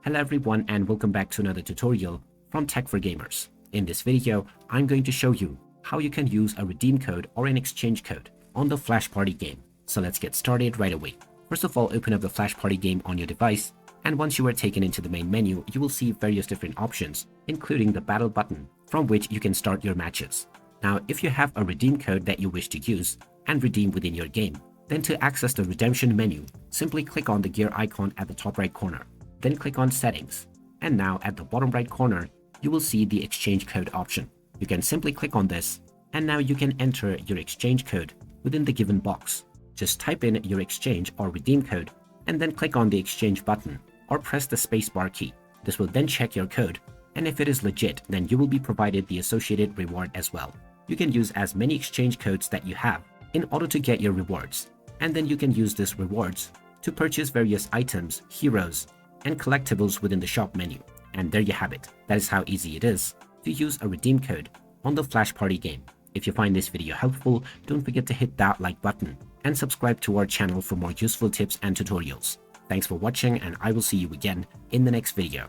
Hello everyone and welcome back to another tutorial from Tech for Gamers. In this video, I'm going to show you how you can use a redeem code or an exchange code on the Flash Party game. So let's get started right away. First of all, open up the Flash Party game on your device, and once you are taken into the main menu, you will see various different options, including the battle button from which you can start your matches. Now, if you have a redeem code that you wish to use and redeem within your game, then to access the redemption menu, simply click on the gear icon at the top right corner. Then click on Settings, and now at the bottom right corner, you will see the exchange code option. You can simply click on this, and now you can enter your exchange code within the given box. Just type in your exchange or redeem code, and then click on the exchange button or press the spacebar key. This will then check your code, and if it is legit, then you will be provided the associated reward as well. You can use as many exchange codes that you have in order to get your rewards, and then you can use these rewards to purchase various items, heroes, and collectibles within the shop menu. And there you have it. That is how easy it is to use a redeem code on the Flash Party game. If you find this video helpful, don't forget to hit that like button and subscribe to our channel for more useful tips and tutorials. Thanks for watching, and I will see you again in the next video.